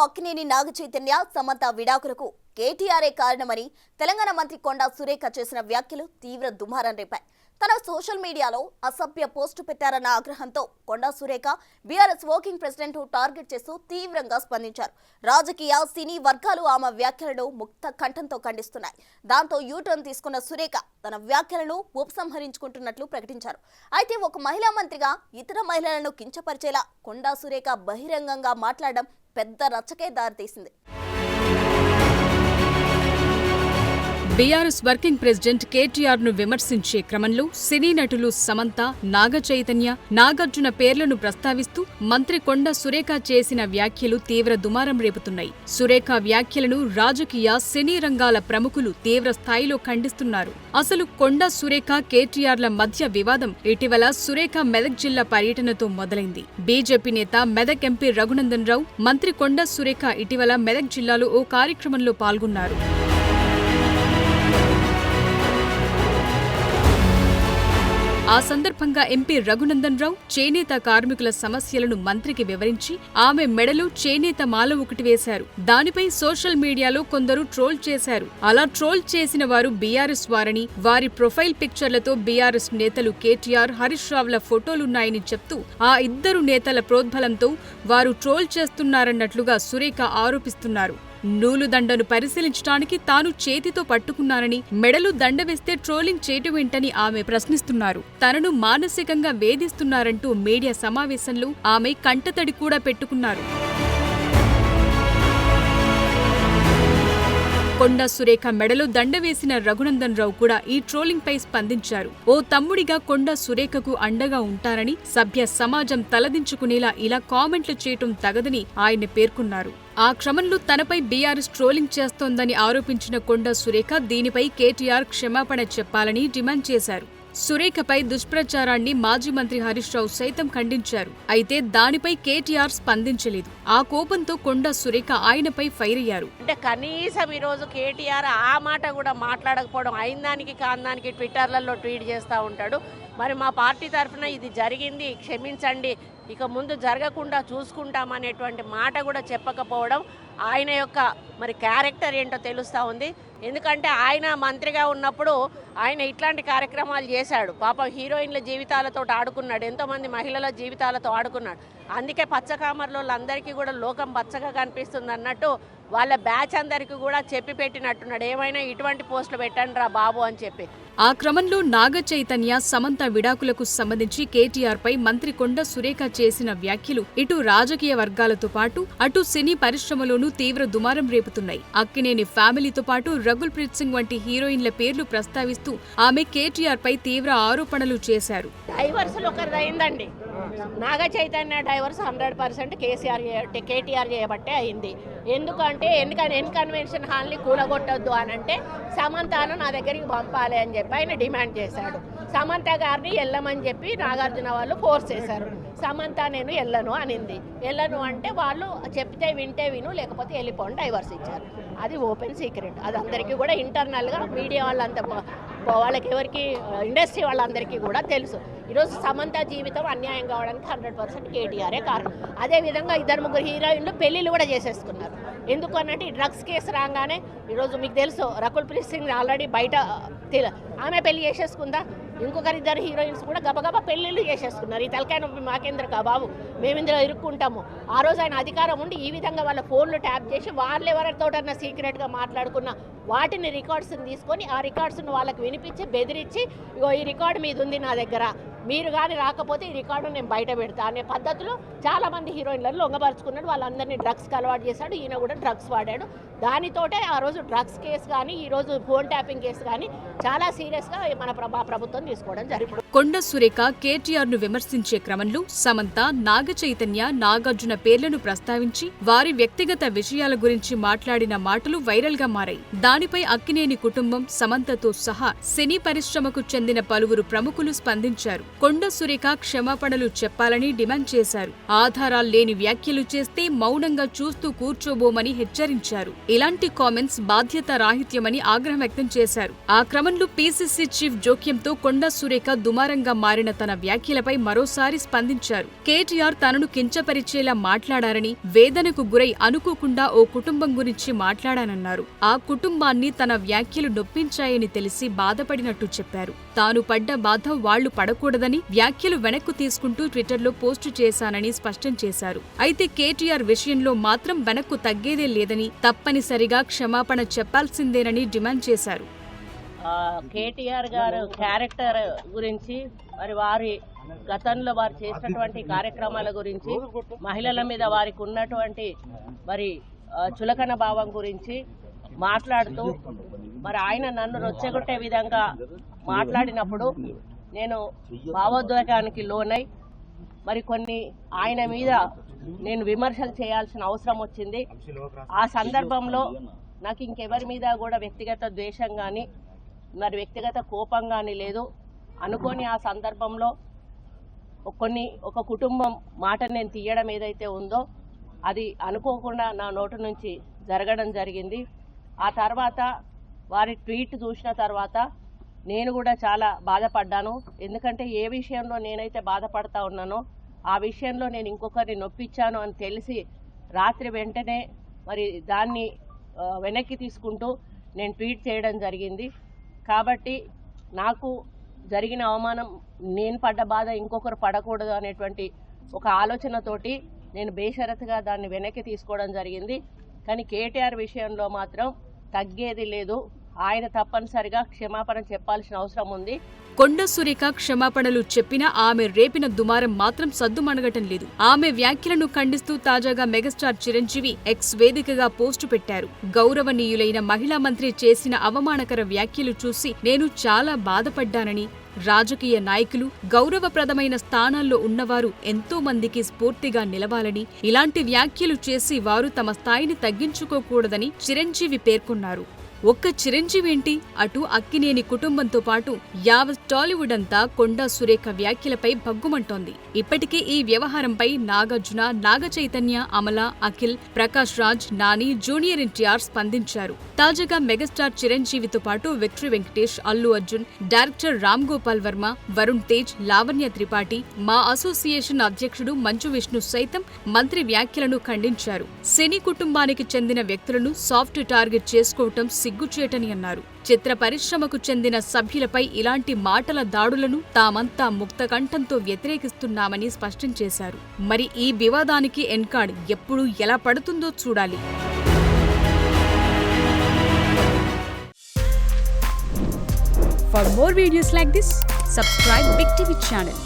అక్కినేని నాగచైతన్య సమంత విడాకులకు కేటీఆర్ఏ కారణమని తెలంగాణ మంత్రి కొండా సురేఖ చేసిన వ్యాఖ్యలు తీవ్ర దుమారం రేపాయి. తన సోషల్ మీడియాలో అసభ్య పోస్టు పెట్టారన్న ఆగ్రహంతో Konda Surekha BRS working president target చేస్తూ తీవ్రంగా స్పందించారు. రాజకీయ సినీ వర్గాలు ఆమె వ్యాఖ్యలను ముక్త కంఠంతో ఖండిస్తున్నాయి. దాంతో యూటర్న్ తీసుకున్న సురేఖ తన వ్యాఖ్యలను ఉపసంహరించుకుంటున్నట్లు ప్రకటించారు. అయితే ఒక మహిళా మంత్రిగా ఇతర మహిళలను కించపరిచేలా కొండా సురేఖ బహిరంగంగా మాట్లాడడం పెద్ద రచ్చకే దారితీసింది. బీఆర్ఎస్ వర్కింగ్ ప్రెసిడెంట్ కేటీఆర్ ను విమర్శించే క్రమంలో సినీ నటులు సమంత, నాగచైతన్య, నాగార్జున పేర్లను ప్రస్తావిస్తూ మంత్రి కొండా సురేఖ చేసిన వ్యాఖ్యలు తీవ్ర దుమారం రేపుతున్నాయి. సురేఖ వ్యాఖ్యలను రాజకీయ, సినీ రంగాల ప్రముఖులు తీవ్ర స్థాయిలో ఖండిస్తున్నారు. అసలు కొండా సురేఖ, కేటీఆర్ల మధ్య వివాదం ఇటీవల సురేఖ మెదక్ జిల్లా పర్యటనతో మొదలైంది. బీజేపీ నేత మెదక్ ఎంపీ రఘునందన్ రావు, మంత్రి కొండా సురేఖ ఇటీవల మెదక్ జిల్లాలో ఓ కార్యక్రమంలో పాల్గొన్నారు. ఆ సందర్భంగా ఎంపీ రఘునందన్ రావు చేనేత కార్మికుల సమస్యలను మంత్రికి వివరించి ఆమె మెడలో చేనేత మాల ఒకటి వేశారు. దానిపై సోషల్ మీడియాలో కొందరు ట్రోల్ చేశారు. అలా ట్రోల్ చేసిన వారు బీఆర్ఎస్ వారని, వారి ప్రొఫైల్ పిక్చర్లతో బీఆర్ఎస్ నేతలు కేటీఆర్, హరీష్ రావుల ఫోటోలున్నాయని చెప్తూ ఆ ఇద్దరు నేతల ప్రోద్బలంతో వారు ట్రోల్ చేస్తున్నారన్నట్లుగా సురేఖ ఆరోపిస్తున్నారు. నూలు దండను పరిశీలించడానికి తాను చేతితో పట్టుకున్నానని, మెడలు దండ వేస్తే ట్రోలింగ్ చేయటమేంటని ఆమె ప్రశ్నిస్తున్నారు. తనను మానసికంగా వేధిస్తున్నారంటూ మీడియా సమావేశంలో ఆమె కంటతడి కూడా పెట్టుకున్నారు. కొండా సురేఖ మెడలో దండ వేసిన రఘునందన్ రావు కూడా ఈ ట్రోలింగ్ పై స్పందించారు. ఓ తమ్ముడిగా కొండా సురేఖకు అండగా ఉంటారని, సభ్య సమాజం తలదించుకునేలా ఇలా కామెంట్లు చేయటం తగదని ఆయన పేర్కొన్నారు. ఆ క్రమంలో తనపై బీఆర్ఎస్ ట్రోలింగ్ చేస్తోందని ఆరోపించిన కొండా సురేఖ దీనిపై కేటీఆర్ క్షమాపణ చెప్పాలని డిమాండ్ చేశారు. సురేఖపై దుష్ప్రచారాన్ని మాజీ మంత్రి హరీష్ రావు సైతం ఖండించారు. అయితే దానిపై కేటీఆర్ స్పందించలేదు. ఆ కోపంతో కొండా సురేఖ ఆయనపై ఫైర్ అయ్యారు. అంటే కనీసం ఈరోజు కేటీఆర్ ఆ మాట కూడా మాట్లాడకపోవడం, అయిందానికి కాందానికి ట్విట్టర్లలో ట్వీట్ చేస్తూ ఉంటాడు. మరి మా పార్టీ తరఫున ఇది జరిగింది, క్షమించండి, ఇక ముందు జరగకుండా చూసుకుంటామనేటువంటి మాట కూడా చెప్పకపోవడం ఆయన యొక్క మరి క్యారెక్టర్ ఏంటో తెలుస్తూ ఉంది. ఎందుకంటే ఆయన మంత్రిగా ఉన్నప్పుడు ఆయన ఇట్లాంటి కార్యక్రమాలు చేశాడు. పాపం హీరోయిన్ల జీవితాలతో ఆడుకున్నాడు, ఎంతోమంది మహిళల జీవితాలతో ఆడుకున్నాడు. అందుకే పచ్చకామర్లందరికీ కూడా లోకం పచ్చగా కనిపిస్తుంది అన్నట్టు వాళ్ళ బ్యాచ్ అందరికీ కూడా చెప్పి పెట్టినట్టున్నాడు, ఏమైనా ఇటువంటి పోస్టులు పెట్టండి రా బాబు అని చెప్పి. ఆ క్రమంలో నాగచైతన్య, సమంత విడాకులకు సంబంధించి కేటీఆర్ పై మంత్రి కొండా సురేఖ చేసిన వ్యాఖ్యలు ఇటు రాజకీయ వర్గాలతో పాటు అటు సినీ పరిశ్రమలోనూ తీవ్ర దుమారం రేపుతున్నాయి. అక్కినేని ఫ్యామిలీతో పాటు రఘుల్ ప్రీత్ సింగ్ వంటి హీరోయిన్ల పేర్లు ప్రస్తావిస్తూ ఆమె కేటీఆర్ పై తీవ్ర ఆరోపణలు చేశారు. డైవర్సులు ఒకరిదైందండి, నాగచైతన్య డైవర్స్ 100% కేటీఆర్ చేయబట్టే అయింది. ఎందుకంటే కన్వెన్షన్ హాల్ని కూలగొట్టొద్దు అని అంటే సమంతను నా దగ్గరికి పంపాలి అని చెప్పి ఆయన డిమాండ్ చేశాడు. సమంత గారిని వెళ్ళమని చెప్పి నాగార్జున వాళ్ళు ఫోర్స్ చేశారు. సమంత నేను వెళ్ళను అనింది. వెళ్ళను అంటే వాళ్ళు చెప్తే వింటే విను, లేకపోతే వెళ్ళిపోండి, డైవర్స్ ఇచ్చారు. అది ఓపెన్ సీక్రెట్. అది అందరికీ కూడా ఇంటర్నల్గా మీడియా వాళ్ళంతా, వాళ్ళకి ఎవరికి, ఇండస్ట్రీ వాళ్ళందరికీ కూడా తెలుసు. ఈరోజు సమంత జీవితం అన్యాయం కావడానికి 100% కేటీఆరే కారణం. అదేవిధంగా 2-3 హీరోయిన్లు పెళ్లిళ్ళు కూడా చేసేసుకున్నారు. ఎందుకు అన్నట్టు ఈ డ్రగ్స్ కేసు రాగానే ఈరోజు మీకు తెలుసు రకుల్ ప్రీత్ సింగ్ ఆల్రెడీ బయట ఆమె పెళ్లి చేసేసుకుందా, ఇంకొకరిద్దరు హీరోయిన్స్ కూడా గబగబా పెళ్లిళ్ళు చేసేసుకున్నారు. ఈ తలకాయ నొప్పి మాకేంద్ర బాబు, మేము ఇందులో ఇరుక్కుంటాము. ఆ రోజు ఆయన అధికారం ఉండి ఈ విధంగా వాళ్ళ ఫోన్లు ట్యాప్ చేసి వాళ్ళు ఎవరితోటన్నా సీక్రెట్గా మాట్లాడుకున్న వాటిని రికార్డ్స్ని తీసుకొని ఆ రికార్డ్స్ను వాళ్ళకి వినిపించి బెదిరించి, ఇగో ఈ రికార్డు మీద ఉంది నా దగ్గర, మీరు కానీ రాకపోతే ఈ రికార్డు నేను బయట పెడతా అనే పద్ధతిలో చాలామంది హీరోయిన్లను లొంగపరుచుకున్నాడు. వాళ్ళందరినీ డ్రగ్స్కి అలవాటు చేశాడు. ఈయన కూడా డ్రగ్స్ వాడాడు. దానితోటే ఆ రోజు డ్రగ్స్ కేసు కానీ ఈరోజు ఫోన్ ట్యాపింగ్ కేసు కానీ చాలా సీరియస్గా మన ప్రభుత్వం తీసుకోవడం జరిగింది. కొండా సురేఖ కేటీఆర్ ను విమర్శించే క్రమంలో సమంత, నాగచైతన్య, నాగార్జున పేర్లను ప్రస్తావించి వారి వ్యక్తిగత విషయాల గురించి మాట్లాడిన మాటలు వైరల్ గా మారాయి. దానిపై అక్కినేని కుటుంబం, సమంతతో సహా సినీ పరిశ్రమకు చెందిన పలువురు ప్రముఖులు స్పందించారు. కొండా సురేఖ క్షమాపణలు చెప్పాలని డిమాండ్ చేశారు. ఆధారాలు లేని వ్యాఖ్యలు చేస్తే మౌనంగా చూస్తూ కూర్చోబోమని హెచ్చరించారు. ఇలాంటి కామెంట్స్ బాధ్యత రాహిత్యమని ఆగ్రహం వ్యక్తం చేశారు. ఆ క్రమంలో పీసీసీ చీఫ్ జోక్యంతో కొండా కొండా సురేఖ దుమారంగా మారిన తన వ్యాఖ్యలపై మరోసారి స్పందించారు. కేటీఆర్ తనను కించపరిచేలా మాట్లాడారని, వేదనకు గురై అనుకోకుండా ఓ కుటుంబం గురించి మాట్లాడానన్నారు. ఆ కుటుంబాన్ని తన వ్యాఖ్యలు నొప్పించాయని తెలిసి బాధపడినట్టు చెప్పారు. తాను పడ్డ బాధ వాళ్లు పడకూడదని వ్యాఖ్యలు వెనక్కు తీసుకుంటూ ట్విట్టర్లో పోస్టు చేశానని స్పష్టం చేశారు. అయితే కేటీఆర్ విషయంలో మాత్రం వెనక్కు తగ్గేదే లేదని, తప్పనిసరిగా క్షమాపణ చెప్పాల్సిందేనని డిమాండ్ చేశారు. కేటీఆర్ గారు క్యారెక్టర్ గురించి, మరి వారి గతంలో వారు చేసినటువంటి కార్యక్రమాల గురించి, మహిళల మీద వారికి ఉన్నటువంటి మరి చులకన భావం గురించి మాట్లాడుతూ మరి ఆయన నన్ను రొచ్చెగొట్టే విధంగా మాట్లాడినప్పుడు నేను భావోద్వేగానికి లోనై మరి కొన్ని ఆయన మీద నేను విమర్శలు చేయాల్సిన అవసరం వచ్చింది. ఆ సందర్భంలో నాకు ఇంకెవరి మీద కూడా వ్యక్తిగత ద్వేషం కానీ మరి వ్యక్తిగత కోపం కానీ లేదు. అనుకోని ఆ సందర్భంలో ఒక కుటుంబం మాట నేను తీయడం ఏదైతే ఉందో అది అనుకోకుండా నా నోటి నుంచి జరగడం జరిగింది. ఆ తర్వాత వారి ట్వీట్ చూసిన తర్వాత నేను కూడా చాలా బాధపడ్డాను. ఎందుకంటే ఏ విషయంలో నేనైతే బాధపడతా ఉన్నానో ఆ విషయంలో నేను ఇంకొకరిని నొప్పించాను అని తెలిసి రాత్రి వెంటనే మరి దాన్ని వెనక్కి తీసుకుంటూ నేను ట్వీట్ చేయడం జరిగింది. కాబట్టి నాకు జరిగిన అవమానం, నేను పడ్డ బాధ ఇంకొకరు పడకూడదు అనేటువంటి ఒక ఆలోచనతోటి నేను బేషరతుగా దాన్ని వెనక్కి తీసుకోవడం జరిగింది. కానీ కేటీఆర్ విషయంలో మాత్రం తగ్గేది లేదు. ఆయన తప్పనిసరిగా క్షమాపణ చెప్పాల్సిన అవసరం ఉంది. కొండా సురేఖ క్షమాపణలు చెప్పినా ఆమె రేపిన దుమారం మాత్రం సద్దుమణగటం లేదు. ఆమె వ్యాఖ్యలను ఖండిస్తూ తాజాగా మెగాస్టార్ చిరంజీవి ఎక్స్ వేదికగా పోస్టు పెట్టారు. గౌరవనీయులైన మహిళా మంత్రి చేసిన అవమానకర వ్యాఖ్యలు చూసి నేను చాలా బాధపడ్డానని, రాజకీయ నాయకులు, గౌరవప్రదమైన స్థానాల్లో ఉన్నవారు ఎంతో మందికి స్ఫూర్తిగా నిలవాలని, ఇలాంటి వ్యాఖ్యలు చేసి వారు తమ స్థాయిని తగ్గించుకోకూడదని చిరంజీవి పేర్కొన్నారు. ఒక్క చిరంజీవి ఏంటి, అటు అక్కినేని కుటుంబంతో పాటు యావత్ టాలీవుడ్ అంతా కొండా సురేఖ వ్యాఖ్యలపై భగ్గుమంటోంది. ఇప్పటికే ఈ వ్యవహారంపై నాగార్జున, నాగ చైతన్య, అమల, అఖిల్, ప్రకాష్ రాజ్, నాని, జూనియర్ ఎన్టీఆర్ స్పందించారు. తాజాగా మెగాస్టార్ చిరంజీవితో పాటు విక్టరీ వెంకటేష్, అల్లు అర్జున్, డైరెక్టర్ రామ్ గోపాల్ వర్మ, వరుణ్ తేజ్, లావణ్య త్రిపాఠి, మా అసోసియేషన్ అధ్యక్షుడు మంచు విష్ణు సైతం మంత్రి వ్యాఖ్యలను ఖండించారు. సినీ కుటుంబానికి చెందిన వ్యక్తులను సాఫ్ట్ టార్గెట్ చేసుకోవటం సిగ్గుచేటని అన్నారు. చిత్ర పరిశ్రమకు చెందిన సభ్యులపై ఇలాంటి మాటల దాడులను తామంతా ముక్తకంఠంతో వ్యతిరేకిస్తున్నామని స్పష్టం చేశారు. మరి ఈ వివాదానికి ఎన్కార్డ్ ఎప్పుడు ఎలా పడుతుందో చూడాలి. For more videos like this, subscribe Big TV channel.